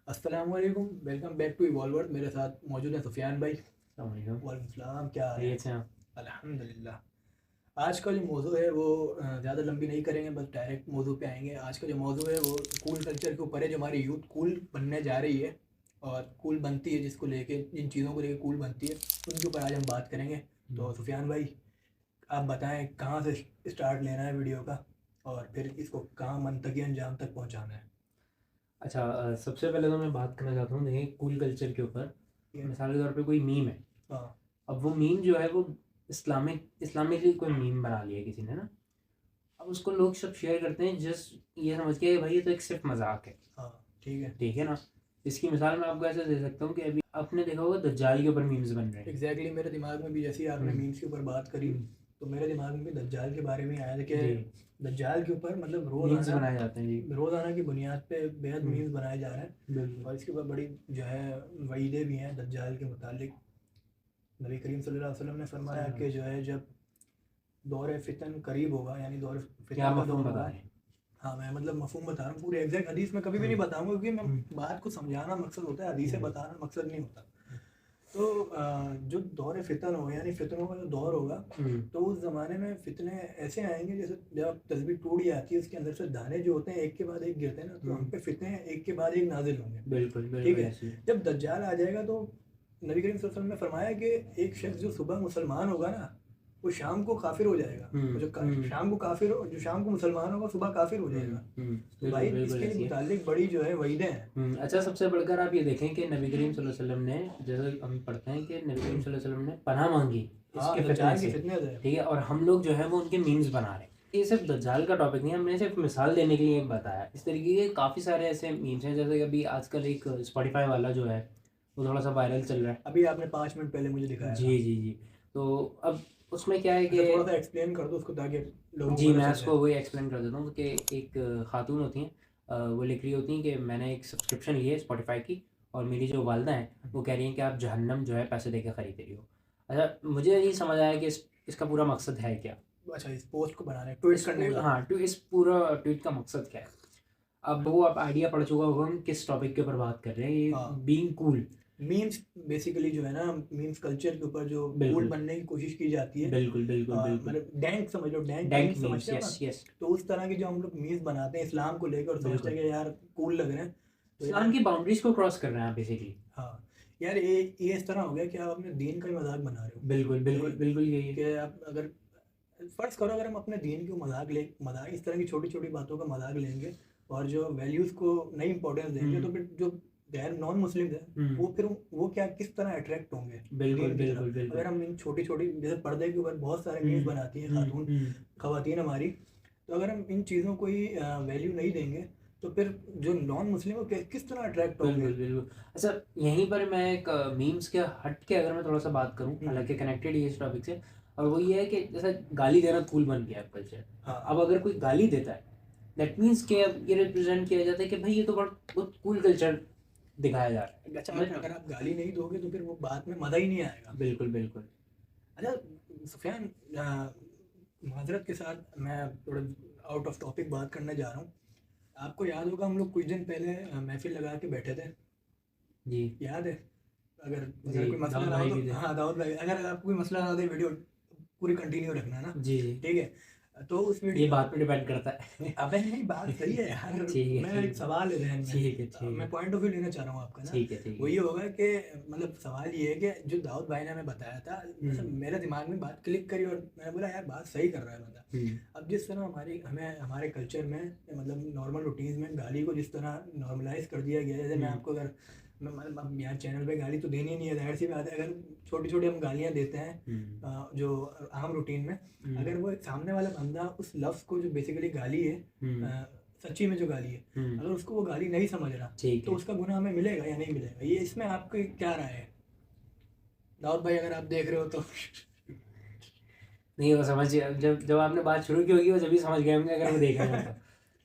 अस्सलामुअलैकुम, welcome back to इवॉल्वर। मेरे साथ मौजूद हैं सुफियान भाई। वालेकुम। वालेकुम सलाम, क्या हाल है? खैरियत से हैं? अल्हम्दुलिल्लाह। आज का जो मौजू है वो ज़्यादा लंबी नहीं करेंगे, बस डायरेक्ट मौजू पे आएंगे। आज का जो मौजू है वो कूल कल्चर के ऊपर है, जो हमारी यूथ कूल बनने जा रही है और कूल बनती है, जिसको लेके जिन चीज़ों को लेके कूल बनती है उनके ऊपर आज हम बात करेंगे। तो सुफियान भाई, आप बताएं कहाँ से स्टार्ट लेना है वीडियो का और फिर इसको कहाँ मंतकी अंजाम तक पहुँचाना है। अच्छा, सबसे पहले तो मैं बात करना चाहता हूँ, देखिए कूल कल्चर के ऊपर मिसाल के तौर पे कोई मीम है। हाँ। अब वो मीम जो है वो इस्लामिकली कोई मीम बना लिया किसी ने ना। अब उसको लोग सब शेयर करते हैं जस्ट ये समझ के भाई ये तो एक सिर्फ मजाक है। हाँ, ठीक है। ठीक है ना। इसकी मिसाल मैं आपको ऐसे दे सकता हूँ कि अभी आपने देखा होगा दज्जाल के ऊपर मीम्स बन रहे हैं। एग्जैक्टली मेरे दिमाग में भी जैसे ही आपने मीम्स के ऊपर बात करी तो मेरे दिमाग में भी दज्जाल के बारे में आया था कि जी, दज्जाल के ऊपर मतलब मीम्स बनाए जाते हैं जी। रोज़ाना की बुनियाद पे बेहद मीम्स बनाए जा रहे हैं बिल्कुल। और इसके ऊपर बड़ी जो है वईदें भी हैं दज्जाल के मुतालिक। नबी करीम सल्लल्लाहु अलैहि वसल्लम ने फरमाया कि जो है जब दौर फितन करीब होगा, यानी दौर क्या फितन का मफहूम दौर बता होगा। रहे हैं? हाँ, मैं मतलब मफहूम बता रहा हूँ, पूरे एग्जैक्ट हदीस में कभी भी नहीं बताऊंगा क्योंकि मैं बात को समझाना मकसद होता है, हदीसें बताना मकसद नहीं होता। तो जो दौर फितन होगा यानी फितनों का जो दौर होगा, तो उस ज़माने में फितने ऐसे आएंगे जैसे जब तस्बीह टूट जाती है उसके अंदर से दाने जो होते हैं एक के बाद एक गिरते हैं ना, तो हम पे फितने एक के बाद एक नाजिल होंगे। बिल्कुल ठीक बिल्कुल है। ऐसे ही। जब दज्जाल आ जाएगा तो नबी करीम सल्लल्लाहु अलैहि वसल्लम ने फरमाया कि एक शख्स जो सुबह मुसलमान होगा ना, वो शाम को काफिर हो जाएगा, और जो शाम को मुसलमान होगा सुबह काफिर हो जाएगा। तो भाई बिल्कुल बिल्कुल इसके ऐसी है। मुतालिक बड़ी जो है वईदें हैं। अच्छा, सबसे बढ़कर आप ये देखें कि नबी करीम सल्लल्लाहु अलैहि वसल्लम ने, जैसे हम पढ़ते हैं कि नबी करीम सल्लल्लाहु अलैहि वसल्लम ने पनाह मांगी हाँ, इसके फितने दज्जाल की से। फितने से। ठीक है, और हम लोग जो है वो उनके मीम्स बना रहे हैं। ये सिर्फ दज्जाल का टॉपिक नहीं है, हमने सिर्फ मिसाल देने के लिए बताया। इस तरीके के काफ़ी सारे ऐसे मीम्स हैं, जैसे कि अभी आजकल एक स्पॉटिफाई वाला जो है वो थोड़ा सा वायरल चल रहा है। अभी आपने 5 मिनट पहले मुझे दिखाया जी था। जी जी। तो अब उसमें क्या है अच्छा, थोड़ा सा कि, एक्सप्लेन कर दो उसको ताकि लोगों को जी पता मैं चल जाए। उसको वही एक्सप्लेन कर देता हूँ कि एक खातून होती हैं, वो लिख रही होती हैं कि मैंने एक सब्सक्रिप्शन ली है स्पॉटिफाई की, और मेरी जो वालदा हैं वो कह रही हैं कि आप जहन्नम जो है पैसे दे के ख़रीद रही हो। अच्छा, मुझे नहीं समझ आया कि इसका पूरा मकसद है क्या। अच्छा, इस पोस्ट को बनाने ट्वीट करने का। हाँ, इस पूरा ट्वीट का मकसद क्या है। अब वो आप आइडिया पड़ चुका होगा हम किस टॉपिक के ऊपर बात कर रहे हैं, ये हाँ, बीइंग कूल। मीम्स बेसिकली जो है ना, मीम्स कल्चर के ऊपर जो कूल बिल्कुल बनने की कोशिश की जाती है। बिल्कुल बिल्कुल बिल्कुल। मतलब डैंक समझ लो, डैंक डैंक मीम्स मीम्स, समझते हो ना। Yes yes. तो उस तरह की जो हम लोग मीम्स बनाते हैं इस्लाम को लेकर और समझते बिल्कुल, हैं कि यार कूल लग रहे हैं, तो इस्लाम यार की बाउंड्रीज को क्रॉस कर रहे हैं आप बेसिकली। हाँ, यार ये इस तरह हो गया कि आप अपने दीन का ही मजाक बना रहे हो। बिल्कुल बिल्कुल कि बिल्कुल यही है। कि आप अगर फर्ज करो, अगर हम अपने दीन को मजाक इस तरह की छोटी छोटी बातों का मजाक लेंगे और जो वैल्यूज़ को नई इंपॉर्टेंस देंगे, तो फिर जो गैर नॉन मुस्लिम है वो क्या किस तरह अट्रैक्ट होंगे बिल्कुल दीन की बिल्कुल तरफ। बिल्कुल। अगर हम इन छोटी छोटी जैसे पर्दे के ऊपर बहुत सारे मीम्स बनाती हैं खवातीन हमारी, तो अगर हम इन चीज़ों को ही वैल्यू नहीं देंगे तो फिर जो नॉन मुस्लिम है किस तरह अट्रैक्ट होंगे। बिल्कुल बिल्कुल। अच्छा, यहीं पर मैं एक मीम्स के हट के अगर मैं थोड़ा सा बात करूं, हालांकि कनेक्टेड ही इस टॉपिक से, और वो ये है कि जैसे गाली देना कूल बन गया है कल्चर। हाँ, अब अगर कोई गाली देता है, दैट मीन्स कि अब ये रिप्रेजेंट किया जाता है कि भाई ये तो बहुत कूल कल्चर दिखाया जा रहा है। अच्छा, समझ रहे अगर हो? आप गाली नहीं दोगे तो फिर वो बात में मज़ा ही नहीं आएगा। बिल्कुल बिल्कुल। अच्छा सुफियान, माजरत के साथ मैं थोड़ा आउट ऑफ टॉपिक बात करने जा रहा हूँ। आपको याद होगा हम लोग कुछ दिन पहले महफिल लगा के बैठे थे, जी याद है? अगर जी, अगर कोई मसला दाऊद ना हो भाई तो भी थे। हाँ, दाऊद भाई, अगर आपको कोई मसला ना हो तो वीडियो पूरी कंटिन्यू रखना ना। जी जी। ठीक है। तो उस ये वीडियो बात पे डिपेंड करता है। अबे नहीं, बात सही है यार। ठीक है मैं ठीक एक है सवाल है जहन में, ठीक है ठीक मैं है पॉइंट ऑफ व्यू लेना चाह रहा हूँ आपका ना। ठीक है ठीक वो है। ये होगा कि मतलब सवाल ये है कि जो दाऊद भाई ने हमें बताया था, मतलब मेरे दिमाग में बात क्लिक करी और मैंने बोला यार बात सही कर रहा है बंदा। अब जिस तरह हमें हमारे कल्चर में मतलब नॉर्मल रूटीन में गाली को जिस तरह नॉर्मलाइज कर दिया गया है, जैसे मैं आपको अगर अब यहाँ चैनल पे गाली तो देनी नहीं है, जाहिर सी बात है। अगर छोटी छोटी हम गालियाँ देते हैं जो आम रूटीन में, अगर वो सामने वाला बंदा उस लफ्ज़ को जो बेसिकली गाली है, सच्ची में जो गाली है, अगर उसको वो गाली नहीं समझ रहा ठीक तो है। उसका गुनाह हमें मिलेगा या नहीं मिलेगा, ये इसमें आपकी क्या राय है दाऊद भाई, अगर आप देख रहे हो तो? नहीं, वो समझ जब जब आपने बात शुरू की होगी वो जब समझ गए होंगे, अगर वो देख रहे हो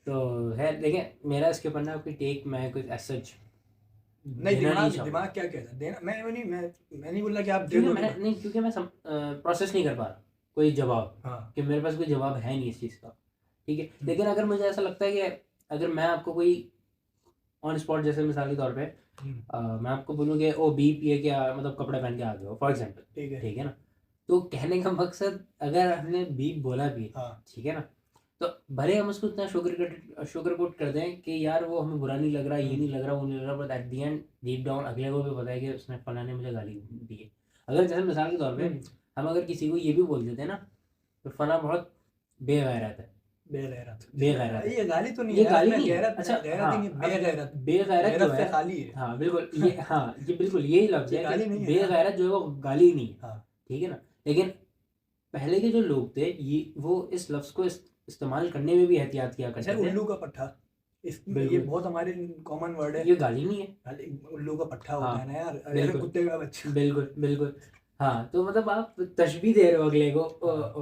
तो है। देखें, मेरा इसके ऊपर ना कोई टेक मैं कुछ ऐसा सच नहीं, देना नहीं दिमाग चाहूँगा। दिमाग क्या कहता है देना, मैं नहीं बोल रहा कि आप दे क्योंकि दो मैं नहीं, क्योंकि मैं प्रोसेस नहीं कर पा रहा कोई जवाब, हाँ। कि मेरे पास कोई जवाब है नहीं इस चीज़ का। ठीक है, लेकिन अगर मुझे ऐसा लगता है कि अगर मैं आपको कोई ऑन स्पॉट, जैसे मिसाल के तौर पे मैं आपको बोलूँ कि ओ बीप ये क्या मतलब कपड़े पहन के आ गए हो फॉर एग्जाम्पल, ठीक है ना, तो कहने का मकसद अगर हमने बीप बोला भी, ठीक है ना, तो भले हम उसको इतना शुगर कोट कर दें कि यार वो हमें बुरा नहीं लग रहा, ये नहीं लग रहा, वो नहीं लग रहा, but at the and deep down अगले को भी पता है कि उसने फलाने ने मुझे गाली दी है। अगर जैसे मिसाल के तौर पे हम अगर किसी को ये भी बोल देते हैं ना तो फला बहुत बेगैरत है, बेगैरत ये गाली तो नहीं ये है, गाली इसमें नहीं है। गैरत अच्छा गैरत हाँ, नहीं है, बेगैरत बेगैरत जो से है, खाली है। हाँ बिल्कुल ये हाँ ये बिल्कुल यही लफ्ज ये है गाली कि नहीं है ना। बेगैरत जो है वो गाली नहीं है, हाँ ठीक है ना। लेकिन पहले के जो लोग थे ये वो इस लफ्ज को इस्तेमाल करने में भी एहतियात किया अच्छा करते थे। उल्लू का पट्टा, ये बिल्कुल बहुत हमारे कॉमन वर्ड है। ये गाली नहीं है, अरे, उल्लू का पट्टा होता हाँ है ना यार, अरे बिल्कुल कुत्ते का बच्चा। बिल्कुल बिल्कुल। हाँ तो मतलब आप तशबीह दे रहे हो अगले को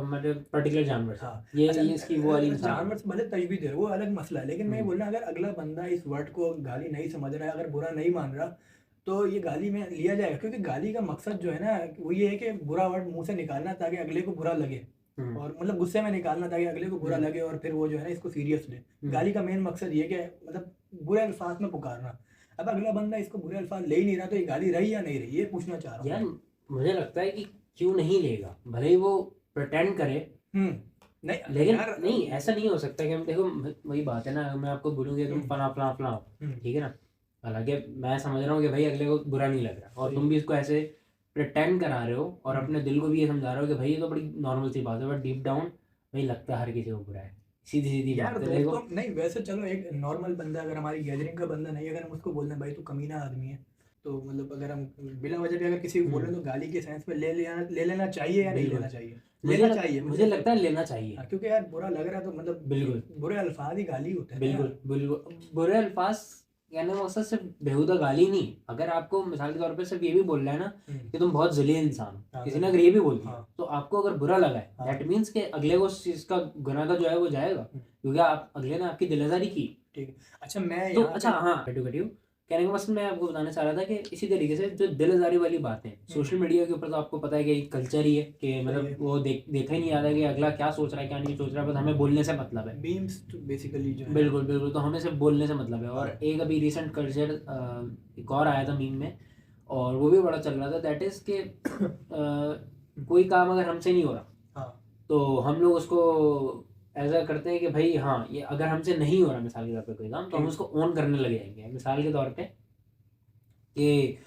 मतलब पर्टिकुलर जानवर से, हाँ ये अच्छा, इसकी वो वाली मिसाल जानवर से भले तशबीह दे रहे हो, वो अलग मसला है, लेकिन मैं ये हम्म, बोल रहा हूँ अगर अगला बंदा इस वर्ड को गाली नहीं समझ रहा है, अगर बुरा नहीं मान रहा, तो ये गाली में लिया जाएगा, क्योंकि गाली का मकसद जो है ना वो ये है कि बुरा वर्ड मुंह से निकालना ताकि अगले को बुरा लगे, और मतलब गुस्से में निकालना ताकि अगले को बुरा लगे और फिर वो जो है ना इसको सीरियस ले। गाली का मेन मकसद ये कि मतलब बुरे अल्फाज में पुकारना। अब अगला बंदा इसको बुरे अल्फाज ले ही नहीं रहा, तो ये गाली रही या नहीं रही, ये पूछना चाह रहा यार हूँ। मुझे लगता है कि क्यों नहीं लेगा, भले ही वो प्रिटेंड करे, नहीं लेकिन यार, नहीं ऐसा नहीं हो सकता कि हम देखो वही बात है ना, मैं आपको बोलूँगी तुम फला फला फला हो, ठीक है ना, हालांकि मैं समझ रहा हूँ कि भाई अगले को बुरा नहीं लग रहा और तुम भी इसको ऐसे प्रिटेंड करा रहे हो और अपने दिल को भी ये समझा रहे हो कि भाई ये तो बड़ी नॉर्मल सी बात है, बट डीप डाउन भाई लगता है हर किसी को बुरा है, सीधी सीधी यार बात है। देखो दोस्तों नहीं, वैसे चलो एक नॉर्मल बंदा, अगर हमारी गैदरिंग का बंदा नहीं, अगर हम उसको बोल दें भाई तू कमीना आदमी है, तो मतलब अगर हम बिना वजह भी अगर किसी को बोल रहे हैं तो गाली के सेंस में ले लेना चाहिए या नहीं बिल्कुल। लेना चाहिए? लेना चाहिए, मुझे लगता है लेना चाहिए, हाँ, क्योंकि यार बुरा लग रहा है तो मतलब बिल्कुल बुरे अल्फाज ही गाली होते हैं ना यार। बिल्कुल बिल्कुल। बुरे अल्फाज कहने का मकसद सिर्फ बेहुदा गाली नहीं, अगर आपको मिसाल के तौर पे सिर्फ ये भी बोल रहा है ना कि तुम बहुत जलील इंसान हो, किसी ने अगर ये भी बोल दिया तो आपको अगर बुरा लगा है, दैट मीन्स कि अगले को इसका गुनाह का जो है वो जाएगा, क्योंकि आप अगले ने आपकी दिलआज़ारी की। ठीक, अच्छा मैं तो यहाँ अच्छा हाँ कटियो कहने का मकसद मैं आपको बताना चाह रहा था कि इसी तरीके से जो दिलआज़ारी वाली बातें सोशल मीडिया के ऊपर तो आपको पता है कि कल्चर ही है कि मतलब वो देखा ही नहीं आता कि अगला क्या सोच रहा है क्या नहीं सोच रहा है, बस हमें बोलने से मतलब है, मीम्स बेसिकली जो है। बिल्कुल बिल्कुल, तो हमें सिर्फ बोलने से मतलब है। और एक अभी रिसेंट कल्चर एक और आया था मीम में और वो भी बड़ा चल रहा था, दैट इज़ कि कोई काम अगर हमसे नहीं हो रहा तो हम लोग उसको ऐसा करते हैं कि भाई हाँ ये अगर हमसे नहीं हो रहा मिसाल के तौर पे कोई काम, तो हम उसको ऑन करने लग जाएंगे। मिसाल के तौर पे कि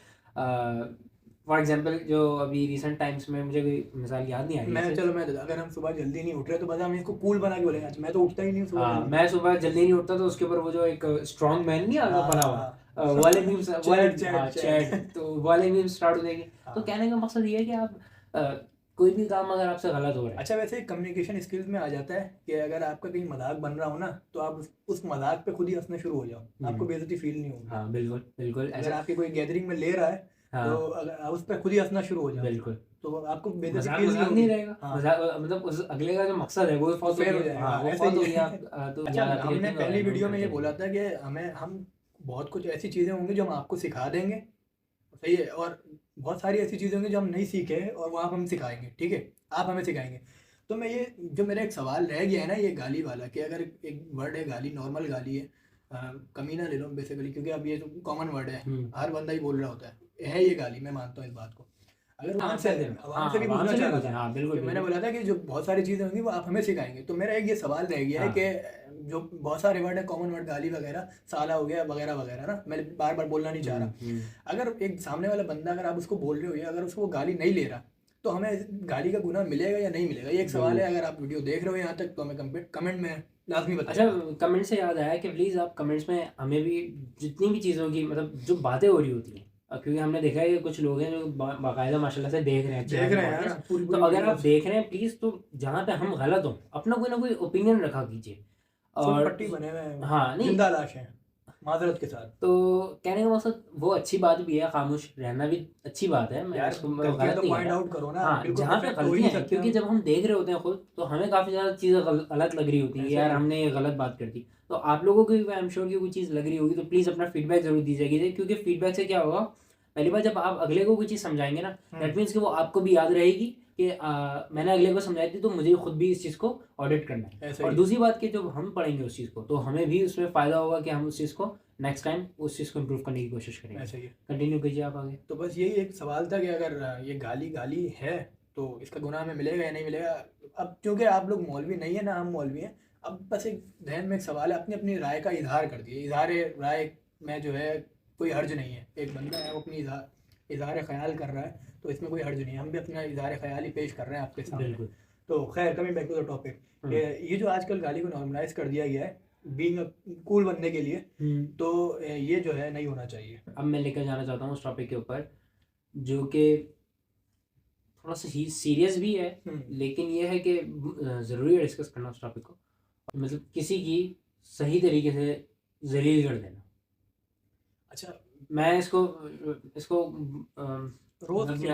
फॉर एग्जांपल जो अभी रिसेंट टाइम्स में मुझे कोई मिसाल याद नहीं आ रही है, चलो मैं अगर हम सुबह जल्दी नहीं उठ रहे तो बस हम इसको कूल बना के बोलेंगे, अच्छा मैं तो उठता ही नहीं हूँ सुबह जल्दी। मैं सुबह जल्दी नहीं उठता, तो उसके ऊपर वो जो एक स्ट्रॉन्ग मैन नहीं आता बना हुआ वाले मीम्स चैट तो वाले मीम्स स्टार्ट हो जाएंगे। तो कहने का मकसद ये है कि आप कोई भी काम अगर आपसे गलत हो रहा है, अच्छा वैसे कम्युनिकेशन स्किल्स में आ जाता है कि अगर आपका कहीं मजाक बन रहा हो ना तो आप उस मजाक पे खुद ही हंसने शुरू हो जाओ, आपको बेइज्जती फील नहीं होगी। हाँ बिल्कुल बिल्कुल, अगर आपकी कोई गैदरिंग में ले रहा है तो अगर आप उस पर खुद ही हंसना शुरू हो जाओ, बिल्कुल, तो आपको बेइज्जती मजाक फील मजाक नहीं नहीं होगी। रहेगा, मजाक मतलब उस अगले का जो मकसद है वो फॉलो फेयर हो हो जाएगा, हाँ वो ऐसे फॉलो ही हो है। गया। तो अच्छा याद आती हमने रहती है तो पहली नोट वीडियो में ये करते बोला रहिए। था कि हम बहुत कुछ ऐसी चीज़ें होंगी जो हम आपको सिखा देंगे, सही है, और बहुत सारी ऐसी चीज़ें होंगी जो हम नहीं सीखे और वो आप हम सिखाएंगे, ठीक है, आप हमें सिखाएंगे। तो मैं ये जो मेरा एक सवाल रह गया है ना ये गाली वाला, कि अगर एक वर्ड है गाली, नॉर्मल गाली है, कमीना ले लो बेसिकली, क्योंकि अब ये तो कॉमन वर्ड है, हर बंदा ही बोल रहा होता है ये गाली, मैं मानता हूँ इस बात को। अगर आवाम से भी पूछना चाह रहा था, हाँ बिल्कुल, मैंने बोला था कि जो बहुत सारी चीज़ें होंगी वो आप हमें सिखाएंगे, तो मेरा एक ये सवाल रह गया है कि जो बहुत सारे वर्ड है कॉमन वर्ड, गाली वगैरह, साला हो गया वगैरह वगैरह ना, मैं बार बार बोलना नहीं चाह रहा, अगर एक सामने वाला बंदा अगर आप उसको बोल रहे हो या अगर उसको गाली नहीं ले रहा तो हमें गाली का गुनाह मिलेगा या नहीं मिलेगा, ये एक सवाल है। अगर आप वीडियो देख रहे हो यहाँ तक तो हमें कमेंट में लाजमी बताइए। अच्छा कमेंट से याद आया कि प्लीज़ आप कमेंट्स में हमें भी जितनी भी चीज़ों की मतलब जो बातें हो रही होती हैं, क्योंकि हमने देखा है कि कुछ लोग हैं जो बाकायदा माशाल्लाह से देख रहे हैं यार तो अगर आप देख रहे हैं प्लीज़, तो जहाँ पे हम गलत हों अपना कोई ना कोई ओपिनियन रखा कीजिए। और पट्टी बने हुए हैं, हाँ नहीं जिंदा लाश हैं माजरत के साथ। तो कहने का मकसद वो अच्छी बात भी है, खामोश रहना भी अच्छी बात है, मैं इसको गलत नहीं कह रहा। आउट करो ना, हाँ जहाँ पे गलतियाँ हैं, क्योंकि जब हम देख रहे होते हैं खुद तो हमें काफ़ी ज़्यादा चीज़ें गलत लग रही होती है, यार हमने ये गलत बात कर दी, तो आप लोगों को भी आई एम श्योर की कोई चीज़ लग रही होगी, तो प्लीज़ अपना फीडबैक जरूर दीजिएगा, क्योंकि फीडबैक से क्या होगा, पहली बार जब आप अगले को कोई चीज़ समझाएंगे ना, दैट मीन्स कि वो आपको भी याद रहेगी, कि मैंने अगले को समझाई थी, तो मुझे खुद भी इस चीज़ को ऑडिट करना है। ऐसा और ही दूसरी बात कि जब हम पढ़ेंगे उस चीज़ को तो हमें भी उसमें फ़ायदा होगा कि हम उस चीज़ को नेक्स्ट टाइम उस चीज़ को इम्प्रूव करने की कोशिश करेंगे। ऐसा ही है। कंटिन्यू कीजिए आप आगे। तो बस यही एक सवाल था कि अगर ये गाली गाली है तो इसका गुनाह हमें मिलेगा या नहीं मिलेगा। अब क्योंकि आप लोग मौलवी नहीं है ना, हम मौलवी हैं, अब बस एक जहन में एक सवाल है, अपनी अपनी राय का इजहार कर दिए। इजहार राय में जो है कोई हर्ज नहीं है। एक बंदा है वो अपनी इजहार ख्याल कर रहा है, तो इसमें कोई हर्ज नहीं है। हम भी अपना इजहार ख्याल ही पेश कर रहे हैं आपके सामने। बिल्कुल। तो खैर, coming back to the topic, ये जो आजकल गाली को नॉर्मलाइज कर दिया गया है बीइंग कूल बनने के लिए, तो ये जो है नहीं होना चाहिए। अब मैं लेकर जाना चाहता हूँ उस टॉपिक के ऊपर जो कि थोड़ा सा सीरियस भी है, लेकिन ये है कि ज़रूरी है डिस्कस करना उस टॉपिक को। मतलब किसी की सही तरीके से जलील कर देना। अच्छा, मैं इसको इसको रोस्ट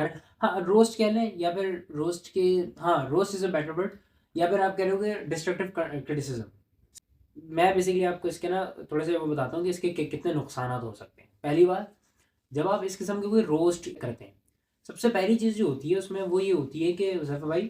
हाँ रोस्ट कह लें, या फिर रोस्ट के, हाँ roast is a better word, या फिर आप कह रहे हो डिस्ट्रक्टिव क्रिटिसिज्म। मैं बेसिकली आपको इसके ना थोड़े से वो बताता हूँ कि इसके कितने नुकसान हो सकते हैं। पहली बात, जब आप इस किस्म के कोई रोस्ट करते हैं, सबसे पहली चीज़ जो होती है उसमें वो ये होती है कि हुज़ैफा भाई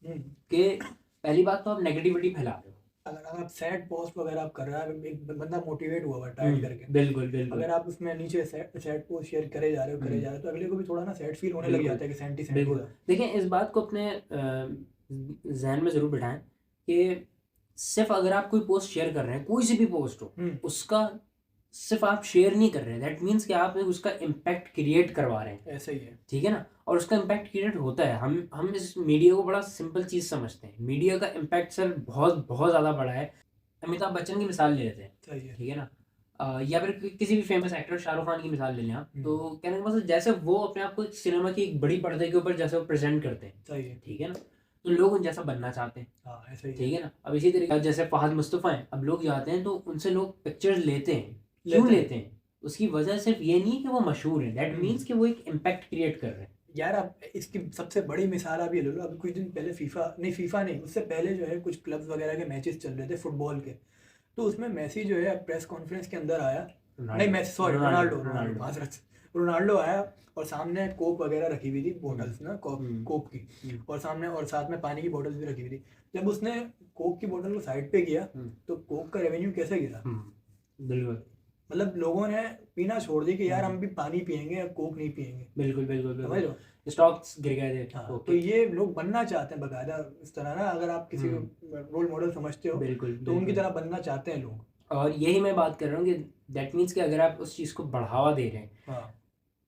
कि पहली बात तो आप नेगेटिविटी फैला रहे हो। अगर आप सैड पोस्ट वगैरह आप कर रहे हैं, एक बंदा मोटिवेट हुआ हुआ टाइट करके, बिल्कुल बिल्कुल, अगर आप उसमें नीचे सैड पोस्ट शेयर करे जा रहे हो तो अगले को भी थोड़ा ना सैड फील होने लग जाता है कि सैंटी बिल्कुल। देखिए, इस बात को अपने जहन में ज़रूर बिठाएं कि सिर्फ अगर आप कोई पोस्ट शेयर कर रहे हैं, कोई सी भी पोस्ट हो, उसका सिर्फ आप शेयर नहीं कर रहे हैं, दैट मीन्स कि आप उसका इम्पैक्ट क्रिएट करवा रहे हैं। ऐसा ही है, ठीक है ना। और उसका इम्पैक्ट क्रिएट होता है। हम इस मीडिया को बड़ा सिंपल चीज़ समझते हैं। मीडिया का इम्पैक्ट सर बहुत बहुत ज़्यादा बड़ा है। अमिताभ बच्चन की मिसाल ले लेते हैं, ठीक है ना, या फिर किसी भी फेमस एक्टर शाहरुख खान की मिसाल ले लें आप, तो कहने का मतलब जैसे वो अपने आप को सिनेमा की एक बड़ी पर्दे के ऊपर जैसे वो प्रेजेंट करते हैं, ठीक है ना, तो लोग उन जैसा बनना चाहते हैं, ठीक है ना। अब इसी तरीके जैसे फहद मुस्तफ़ा हैं, अब लोग जाते हैं तो उनसे लोग पिक्चर्स लेते हैं। क्यों लेते हैं? उसकी वजह सिर्फ ये नहीं कि वो मशहूर है, दैट मीन्स कि वो एक इम्पैक्ट क्रिएट कर रहे हैं। यार, आप इसकी सबसे बड़ी मिसाल आप ये ले लो, अभी कुछ दिन पहले फीफा नहीं, उससे पहले जो है कुछ क्लब्स वगैरह के मैचेस चल रहे थे फुटबॉल के, तो उसमें मेसी जो है प्रेस कॉन्फ्रेंस के अंदर आया, नहीं मेसी, सॉरी, रोनाल्डो आया, और सामने कोक वगैरह रखी हुई थी, बोतल्स ना कोक की, और साथ में पानी की बोतल्स भी रखी हुई थी। जब उसने कोक की बोतल को साइड पे किया तो कोक का रेवेन्यू कैसे गिरा? बिल्कुल, मतलब लोगों ने पीना छोड़ दिया कि यार हम भी पानी पियेंगे, कोक नहीं पियेंगे। बिल्कुल बिल्कुल समझ बिल्कुल, लो, स्टॉक्स गिर गए थे। हाँ, तो ये लोग बनना चाहते हैं बकायदा इस तरह ना, अगर आप किसी को रोल मॉडल समझते हो बिल्कुल, तो उनकी तरह बनना चाहते हैं लोग। और यही मैं बात कर रहा हूँ कि दैट मीन्स कि अगर आप उस चीज़ को बढ़ावा दे रहे हैं, हाँ,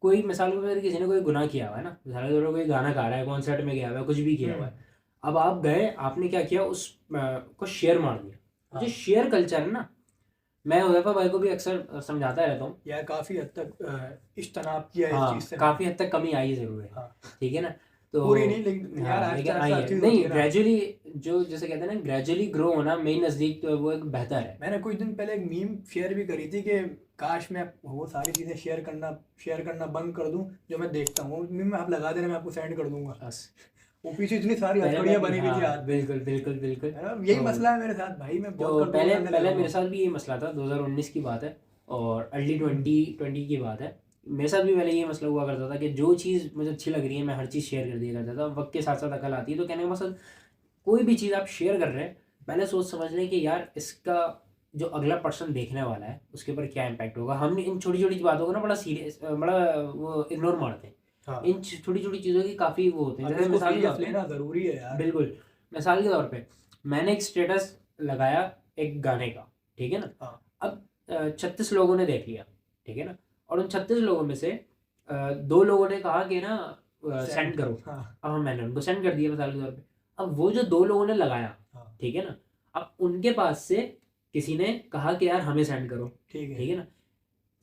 कोई मिसाल के तौर किसी ने कोई गुनाह किया हुआ है ना, मिसाल के तौर पर कोई गाना गा रहा है, कॉन्सर्ट में गया हुआ है, कुछ भी किया हुआ है, अब आप गए, आपने क्या किया, उस को शेयर मार दिया। जो शेयर कल्चर है ना, मैं हुज़ैफा भाई को भी अक्सर समझाता रहता हूँ यार, काफ़ी हद तक इज्तनाब किया है इस चीज़ से, काफ़ी हद तक कमी आई ज़रूर है, ठीक है ना। तो पूरी नहीं, लेकिन यार लेकिन आई है, नहीं ग्रेजुअली, जो जैसे कहते हैं ना ग्रेजुअली ग्रो होना मेरे नज़दीक तो वो एक बेहतर है। मैंने कुछ दिन पहले एक मीम शेयर भी करी थी कि काश मैं वो सारी चीज़ें शेयर करना बंद कर दूं जो मैं देखता हूँ। मीम आप लगा देना, मैं आपको सेंड कर दूंगा। वो पीछे इतनी सारी हथकड़ियाँ बनी हुई थी आज। बिल्कुल बिल्कुल बिल्कुल, यही मसला है मेरे साथ भाई, मैं बहुत तो पहले मेरे साथ भी ये मसला था। 2019 की बात है और अर्ली 2020 की बात है। मेरे साथ भी पहले ये मसला हुआ करता था कि जो चीज़ मुझे अच्छी लग रही है मैं हर चीज़ शेयर कर दिया करता था। वक्त के साथ साथ अकल आती है। तो कहने का मकसद, कोई भी चीज़ आप शेयर कर रहे हैं, पहले सोच समझ लें कि यार इसका जो अगला पर्सन देखने वाला है उसके ऊपर क्या इम्पैक्ट होगा। हम इन छोटी छोटी बातों को ना बड़ा सीरियस, बड़ा वो इग्नोर मारते हैं। हाँ। इन छोटी छोटी चीज़ों की काफ़ी वो होते हैं। जैसे मिसाल के तौर पे, ज़रूरी है यार, बिल्कुल मिसाल के तौर पे मैंने एक स्टेटस लगाया एक गाने का, ठीक है ना। हाँ। अब 36 लोगों ने देख लिया, ठीक है ना, और उन 36 लोगों में से 2 लोगों ने कहा कि ना सेंड करो। हाँ। अब मैंने उनको सेंड कर दिया मिसाल के तौर पे। अब वो जो 2 लोगों ने लगाया, ठीक है ना, अब उनके पास से किसी ने कहा कि यार हमें सेंड करो, ठीक है ना,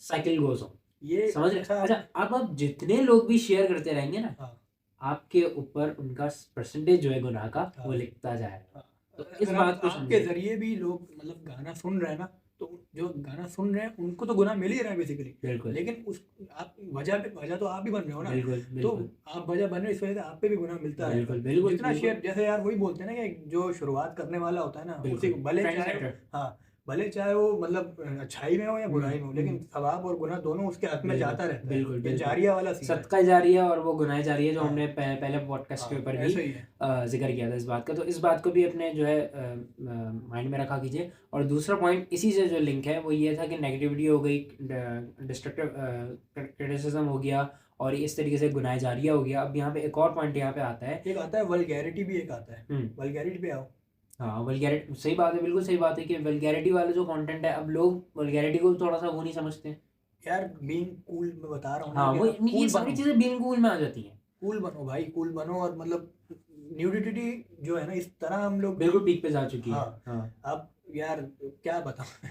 साइकिल गोज ऑन। ये समझ रहे? अच्छा, आप जितने लोग भी शेयर करते रहेंगे ना, आपके ऊपर उनका परसेंटेज जो है गुनाह का वो लिखता जाएगा। तो इस बात को आपके जरिए भी लोग मतलब गाना सुन रहे हैं ना, तो जो गाना सुन रहे हैं उनको तो गुनाह मिल ही रहा है बेसिकली। बिल्कुल। लेकिन उस आप वजह तो आप भी बन रहे हो ना। बिल्कुल। तो आप वजह बन रहे हो, इस वजह से आप पे भी गुनाह मिलता है। बिल्कुल। जितना शेयर, जैसे यार वही बोलते हैं ना कि जो शुरुआत करने वाला होता है ना, उसी को भले चाहे, हाँ, भले चाहे वो मतलब अच्छाई में हो या बुराई में हो, लेकिन सवाब और गुनाह दोनों उसके हक में जाता रहता है। बिल्कुल ये बिल्कुल जारिया वाला सीन है। सदका जारिया और वो गुनाह जारिया जो हाँ हमने पहले पॉडकास्ट के हाँ, ऊपर भी ऐसा ही है। जिक्र किया था इस बात का। तो इस बात को भी अपने जो है माइंड में रखा कीजिए। और दूसरा पॉइंट इसी से जो लिंक है वो ये था कि नेगेटिविटी हो गई, डिस्ट्रक्टिव क्रिटिसिज्म हो गया, और इस तरीके से गुनाह जारिया हो गया। अब यहाँ पे एक और पॉइंट यहाँ पे आता है, एक आता है वल्गैरिटी भी, एक आता है। वल्गैरिटी पे आओ। हाँ वल्गैरिटी, सही बात है, बिल्कुल सही बात है कि वल्गैरिटी वाला जो कंटेंट है, अब लोग वल्गैरिटी को थोड़ा सा वो नहीं समझते हैं यार बीइंग कूल मैं बता रहा हूँ ना हाँ कि वो आप ये कूल सारी बनो, चीज़ें बीइंग कूल में आ जाती हैं। कूल बनो भाई, कूल बनो। और मतलब न्यूडिटी जो है ना, इस तरह हम लोग बिल्कुल पीक पे जा चुकी है। हाँ हाँ अब यार क्या बताऊँ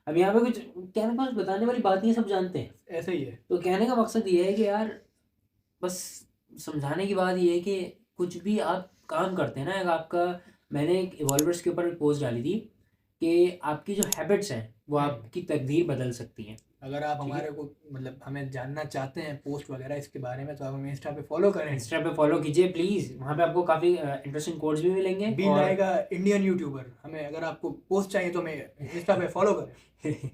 अब यहाँ पे कुछ कहने पास बताने वाली बात नहीं है, सब जानते हैं। ऐसे ही है। तो कहने का मकसद ये है कि यार बस समझाने की बात ये है कि कुछ भी आप काम करते हैं ना, एक आपका, मैंने एक इवॉल्वर्स के ऊपर पोस्ट डाली थी कि आपकी जो हैबिट्स हैं वो आपकी तकदीर बदल सकती हैं। अगर आप हमारे को मतलब हमें जानना चाहते हैं पोस्ट वगैरह इसके बारे में, तो आप हमें इंस्टा पे फॉलो करें। इंस्टा पे फॉलो कीजिए प्लीज़, वहाँ पे आपको काफ़ी इंटरेस्टिंग कोड्स भी मिलेंगे। बी लाएगा इंडियन यूट्यूबर, हमें अगर आपको पोस्ट चाहिए तो हमें इंस्टा पे फॉलो करें।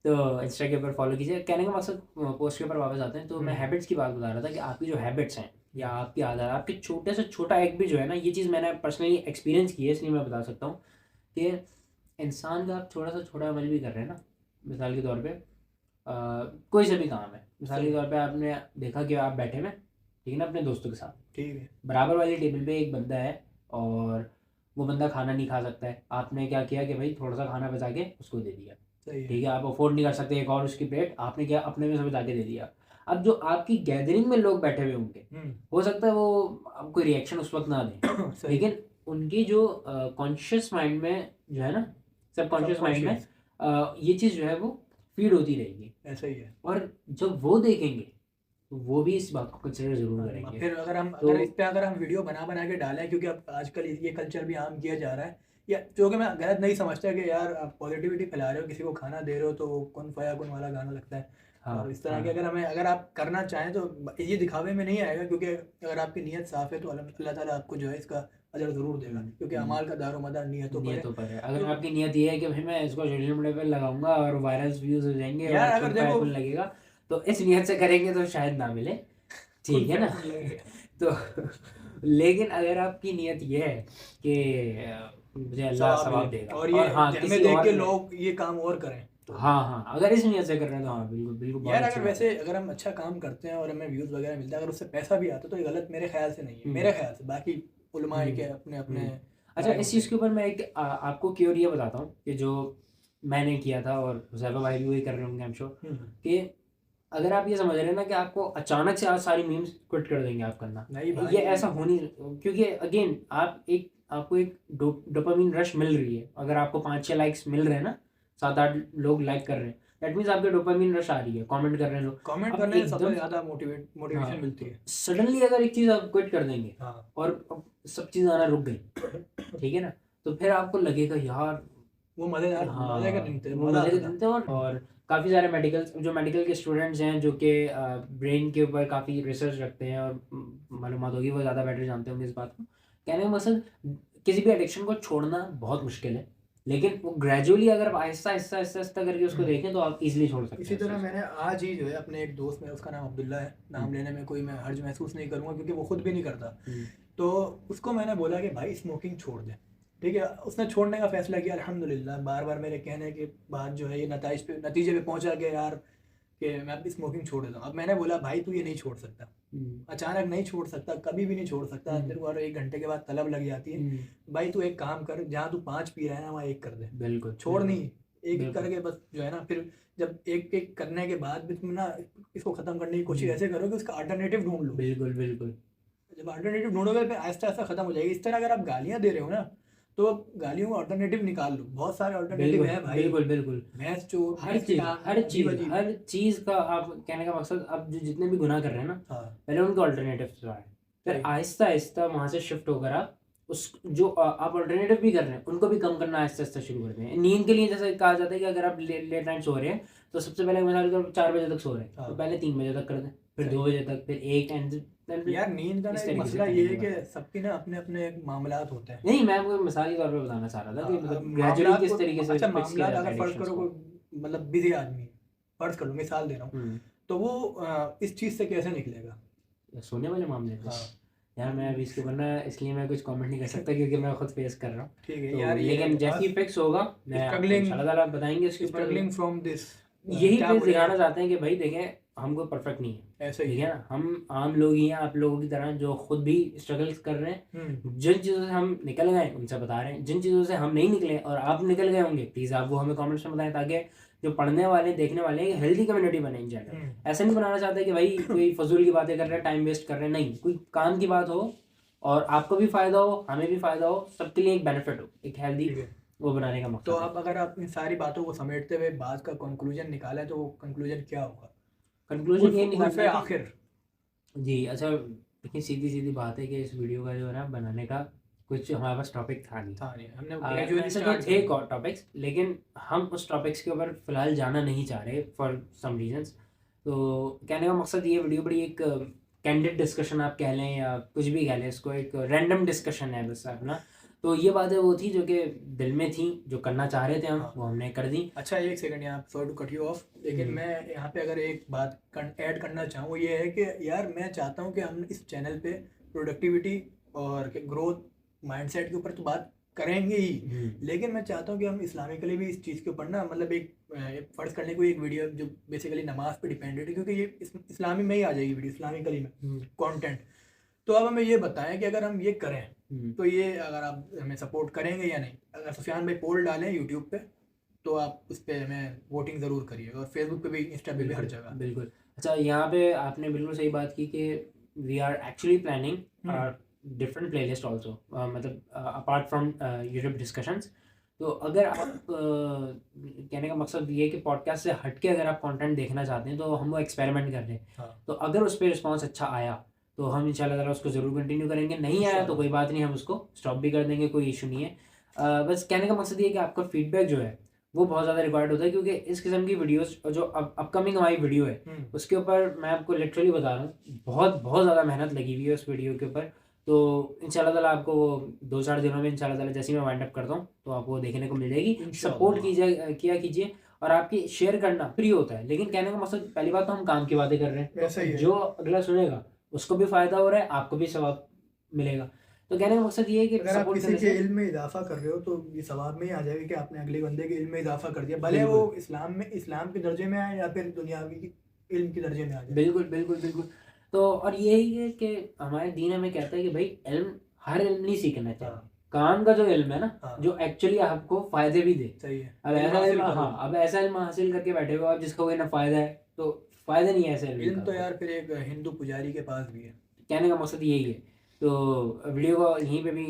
तो इंस्टा के ऊपर फॉलो कीजिए। कहने का मकसद पोस्ट के ऊपर वापस आते हैं। तो मैं हैबिट्स की बात बता रहा था कि आपकी जो हैबिट्स हैं या आपकी आदत, आपके छोटे से छोटा एक भी जो है ना, ये चीज़ मैंने पर्सनली एक्सपीरियंस की है, इसलिए मैं बता सकता हूँ कि इंसान का आप थोड़ा सा छोटा अमल भी कर रहे हैं ना, मिसाल के तौर पे कोई से भी काम है, मिसाल के तौर पे आपने देखा कि आप बैठे में, ठीक है ना, अपने दोस्तों के साथ, ठीक है, बराबर वाली टेबल पे एक बंदा है और वो बंदा खाना नहीं खा सकता है। आपने क्या किया कि भाई थोड़ा सा खाना बचा के उसको दे दिया, ठीक है, आप अफोर्ड नहीं कर सकते एक और उसकी प्लेट, आपने क्या अपने में से बचा के दे दिया। अब जो आपकी गैदरिंग में लोग बैठे हुए होंगे, हो सकता है वो आपको रिएक्शन उस वक्त ना दें, लेकिन उनकी जो कॉन्शियस माइंड में जो है ना, सबकॉन्शियस माइंड में ये चीज़ जो है वो फीड होती रहेगी। ऐसा ही है। और जब वो देखेंगे तो वो भी इस बात को कंसिडर जरूर करेंगे। फिर अगर हम अगर हम वीडियो बना के डालें, क्योंकि अब आजकल ये कल्चर भी आम किया जा रहा है, या जो कि मैं गलत नहीं समझता कि यार आप पॉजिटिविटी फैला रहे हो, किसी को खाना दे रहे हो, तो वो कुन फया कुन वाला गाना लगता है। हाँ, और इस तरह के अगर आप करना चाहें तो ये दिखावे में नहीं आएगा, क्योंकि अगर आपकी नीयत साफ़ है तो अल्लाह ताला आपको जो है इसका अजर ज़रूर देगा, क्योंकि अमाल का दारोमदार नियतों पर है। अगर आपकी नीयत ये है कि भाई मैं इसको सोशल मीडिया पे लगाऊंगा और वायरल व्यूज हो जाएंगे यार, और अगर कुन देखो लगेगा, तो इस नीयत से करेंगे तो शायद ना मिले, ठीक है ना। तो लेकिन अगर आपकी नीयत ये है कि मुझे अल्लाह सवाब देगा और ये हाँ हमें किसी देख और के लोग ये काम और करें, तो हाँ अगर इस नीयत से कर रहे हैं तो हाँ बिल्कुल बिल्कुल बहुत यार अच्छी अगर बात है। वैसे अगर हम अच्छा काम करते हैं और हमें व्यूज़ वगैरह मिलता है, अगर उससे पैसा भी आता है, तो ये गलत मेरे ख्याल से नहीं है, मेरे ख्याल से। बाकी उलमा के अपने अपने अच्छा, इस चीज़ के ऊपर मैं एक आपको क्योर ये बताता हूँ कि जो मैंने किया था और हुज़ैफा भाई भी वही कर रहे होंगे, आई एम श्योर, कि अगर आप ये समझ रहे हैं ना कि आपको अचानक से आज सारी मीम्स क्विट कर देंगे आप करना, नहीं भाई, ये ऐसा होनी, क्योंकि अगेन आपको एक डोपामिन रश मिल रही है। अगर आपको 5-6 लाइक्स मिल रहे हैं ना, 7-8 लोग लाइक कर रहे हैं, दैट मीन्स आपके डोपामिन रश आ रही है, कमेंट कर रहे हैं लोग, कमेंट करने से सबसे ज़्यादा मोटिवेशन मिलती है। सडनली अगर एक चीज़ आप क्विट कर देंगे और सब चीज़ आना रुक गई, ठीक है ना, तो फिर आपको लगेगा यार वो मज़ेदार मज़े के दिन थे, मज़े के दिन थे। और काफ़ी सारे मेडिकल के स्टूडेंट्स हैं जो कि ब्रेन के ऊपर काफ़ी रिसर्च रखते हैं और मालूमात होगी, वो ज़्यादा बेटर जानते होंगे इस बात को। कहने का मकसद, किसी भी एडिक्शन को छोड़ना बहुत मुश्किल है, लेकिन वो ग्रेजुअली अगर आप आहिस्ता करके उसको देखें तो आप इजीली छोड़ सकते हैं। इसी तरह मैंने आज ही जो है अपने एक दोस्त में, उसका नाम अब्दुल्ला है, नाम लेने में कोई मैं हर्ज महसूस नहीं करूँगा क्योंकि वो खुद भी नहीं करता, तो उसको मैंने बोला कि भाई स्मोकिंग छोड़ दे, ठीक है। उसने छोड़ने का फैसला किया, अल्हम्दुलिल्लाह। बार मेरे कहने के बाद जो है ये नतीजे पे पहुंचा कि यार कि मैं अब स्मोकिंग छोड़ देता हूँ। अब मैंने बोला भाई तू ये नहीं छोड़ सकता, अचानक नहीं छोड़ सकता, कभी भी नहीं छोड़ सकता, तेरे को और 1 घंटे के बाद तलब लग जाती है। भाई तू एक काम कर, जहाँ तू 5 पी रहा है ना वहाँ 1 कर दे, बिल्कुल छोड़ नहीं, एक करके बस जो है ना, फिर जब एक करने के बाद भी तुम ना इसको ख़त्म करने की कोशिश ऐसे करो कि उसका अल्टरनेटिव ढूंढ लो। बिल्कुल जब अल्टरनेटिव ढूंढोगे फिर आहिस्ता ख़त्म हो जाएगी। इस तरह अगर आप गालियाँ दे रहे हो ना, तो गालियों का अल्टरनेटिव निकाल लो, बहुत सारे अल्टरनेटिव है भाई। बिल्कुल भैंस चोर, हर चीज़ का आप कहने का मकसद, अब जो जितने भी गुनाह कर रहे हैं ना, पहले उनका अल्टरनेटिव आए, फिर आहिस्ता वहाँ से शिफ्ट होकर आप उस जो आप अल्टरनेटिव भी कर रहे हैं उनको भी कम करना आहिस्ता शुरू कर दें। नींद के लिए जैसे कहा जाता है कि अगर आप लेट नाइट सो रहे हैं तो सबसे पहले मिसाल 4 बजे तक सो रहे हैं, तो पहले 3 बजे तक कर दें, फिर 2 बजे तक, फिर 1 एंड then फिर यार नींद का ना इस एक तरीके से मसला करने ये की है बात है। कि सबके ना अपने अपने एक मामलात होते हैं। नहीं, मैं आपको मिसाली तौर पे बताना चाह रहा था कि हाँ, मतलब अब ग्रेजुअली मामलात किस को, तरीके से अच्छा फिक्स किया मामलात जाता है अगर फ़र्ज़ एडिक्शंस करो को। कोई मतलब बिज़ी आदमी है, फ़र्ज़ कर लो मिसाल दे रहा हूँ, हुँ, तो वो इस चीज़ से कैसे निकलेगा? सोने वाले मामले से। हाँ, यार मैं अभी इसके ऊपर ना इसलिए मैं कुछ कमेंट नहीं कर सकता क्योंकि मैं खुद फेस कर रहा हूँ। ठीक है तो यार, ये लेकिन जैसे ही अस फिक्स होगा मैं आपको स्ट्रगलिंग इंशाल्लाह ताला बताएँगे इसके ऊपर। स्ट्रगलिंग फ्रॉम दिस यही क्या फेस बोलेंगे दिखाना चाहते हैं कि भाई देखें हम कोई परफेक्ट नहीं है, ऐसा ही ठीक है है। ना? हम आम लोग ही हैं, आप लोगों की तरह जो खुद भी स्ट्रगल्स कर रहे हैं। हुँ, जिन चीज़ों से हम निकल गए उनसे बता रहे हैं, जिन चीज़ों से हम नहीं निकले और आप निकल गए होंगे प्लीज़ आप वो हमें कमेंट्स में बताएं ताकि जो पढ़ने वाले देखने वाले हैं हेल्दी कम्युनिटी बने इन जनरल। हुँ, ऐसा नहीं बनाना चाहते कि भाई कोई फजूल की बातें कर रहे हैं, टाइम वेस्ट कर रहे हैं, नहीं, कोई काम की बात हो और आपको भी फ़ायदा हो, हमें भी फ़ायदा हो, सबके लिए एक बेनिफिट हो, एक हेल्दी ठीक है। वो बनाने का तो मकसद है। आप अगर आप इन सारी बातों को समेटते हुए बात का कंक्लूजन निकालें तो वो कंक्लूजन क्या होगा? कंक्लूजन ये निकालना उल्फ़े है कि आखिर। जी, अच्छा देखिए सीधी-सीधी बात है कि इस वीडियो का जो है ना बनाने का कुछ हमारे पास टॉपिक था नहीं। था नहीं, हमने ग्रेजुअली वैसे तो स्टार्ट थे किया। टॉपिक्स लेकिन हम उस टॉपिक्स के ऊपर फ़िलहाल जाना नहीं चाह रहे फॉर सम रीज़न्स। तो कहने का मकसद ये वीडियो बड़ी एक कैंडिड डिस्कशन आप कह लें या कुछ भी कह लें, इसको एक रैंडम डिस्कशन है बस अपना। तो ये बातें वो थी जो कि दिल में थी, जो करना चाह रहे थे हम, हाँ। वो हमने कर दी। अच्छा एक सेकंड यहाँ sorry to cut you off, लेकिन हुँ, मैं यहाँ पे अगर एक बात ऐड करना चाहूँ वो ये है कि यार मैं चाहता हूँ कि हम इस चैनल पे प्रोडक्टिविटी और ग्रोथ माइंडसेट के ऊपर तो बात करेंगे ही, हुँ, लेकिन मैं चाहता हूँ कि हम इस्लामिकली भी इस चीज़ के ऊपर ना मतलब एक फ़र्ज़ करने को एक वीडियो जो बेसिकली नमाज पे डिपेंडेड है, क्योंकि ये इस्लामी में ही आ जाएगी वीडियो, इस्लामिकली में हुँ, कंटेंट। तो अब हमें ये बताएं कि अगर हम ये करें हुँ। तो ये अगर आप हमें सपोर्ट करेंगे या नहीं। अगर सुफियान भाई पोल डालें यूट्यूब पे तो आप उस पे हमें वोटिंग ज़रूर करिए, और फेसबुक पे भी, इंस्टा पे भी, हर बिल्कुल, जगह। बिल्कुल। अच्छा यहाँ पे आपने बिल्कुल सही बात की कि we are actually planning hmm, different playlist also मतलब अपार्ट फ्रॉम यूट्यूब डिस्कशंस। तो अगर आप कहने का मकसद ये है कि पॉडकास्ट से हट के अगर आप कंटेंट देखना चाहते हैं तो हम वो एक्सपेरिमेंट कर रहे हैं। हाँ तो अगर उस पे रिस्पॉन्स अच्छा आया तो हम इंशाल्लाह ताला उसको ज़रूर कंटिन्यू करेंगे, नहीं आया तो इंशाल्लाह। कोई बात नहीं, हम उसको स्टॉप भी कर देंगे, कोई इशू नहीं है। बस कहने का मकसद ये है कि आपका फीडबैक जो है वो बहुत ज़्यादा रिक्वायर्ड होता है क्योंकि इस किस्म की वीडियोस जो अपकमिंग हमारी वीडियो है उसके ऊपर मैं आपको लिटरली बता रहा हूँ बहुत बहुत ज़्यादा मेहनत लगी हुई है उस वीडियो के ऊपर। तो इंशाल्लाह ताला आपको वो 2-4 दिनों में इंशाल्लाह ताला जैसे ही मैं वाइंड अप करता हूँ तो आपको वो देखने को मिल जाएगी। सपोर्ट इंशाल्लाह किया कीजिए और आपकी शेयर करना फ्री होता है, लेकिन कहने का मकसद पहली बात तो हम काम की बातें कर रहे हैं ऐसा तो ही है। जो अगला सुनेगा उसको भी फ़ायदा हो रहा है, आपको भी सवाब मिलेगा। तो कहने का मकसद ये है कि अगर आप सपोर्ट किसी करने के से इल्म में इजाफा कर रहे हो तो ये सवाब में ही आ जाएगा कि आपने अगले बंदे के इल्म में इजाफा कर दिया, भले वो बिल्कुल, इस्लाम के दर्जे में आए या फिर दुनियावी इल्म के दर्जे में आ जाए। बिल्कुल, बिल्कुल, बिल्कुल। तो और यही है कि हमारे दीन हमें कहता है कि भाई इल्म हर इल्म नहीं सीखना चाहिए। हाँ काम का जो इल्म है ना, हाँ जो एक्चुअली आपको फ़ायदे भी दे। सही है, अब इल्म ऐसा हासिल इल्म करो। हाँ, अब ऐसा इल्म हासिल करके बैठे हो आप जिसका कोई ना फ़ायदा है, तो फ़ायदा नहीं है ऐसे इल्म का इल्म तो आपको। यार फिर एक हिंदू पुजारी के पास भी है। कहने का मकसद यही है। तो वीडियो को यहीं पे भी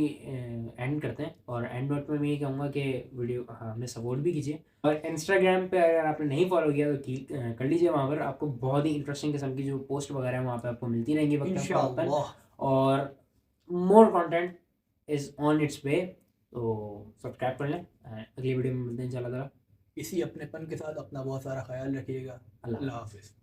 एंड करते हैं और एंड नोट में मैं ये कहूँगा कि वीडियो हाँ, हमें सपोर्ट भी कीजिए और इंस्टाग्राम पे अगर आपने नहीं फॉलो किया तो कर लीजिए। वहाँ पर आपको बहुत ही इंटरेस्टिंग किस्म की जो पोस्ट वगैरह है वहाँ पे आपको मिलती रहेंगी वक्तन इंशाल्लाह। और more content is on its way. तो सब्सक्राइब कर लें। अगली वीडियो में मिलते हैं इंशाल्लाह ताला। इसी अपनेपन के साथ अपना बहुत सारा ख्याल रखिएगा। अल्लाह अल्लाह हाफ़िज़। हाफिज़।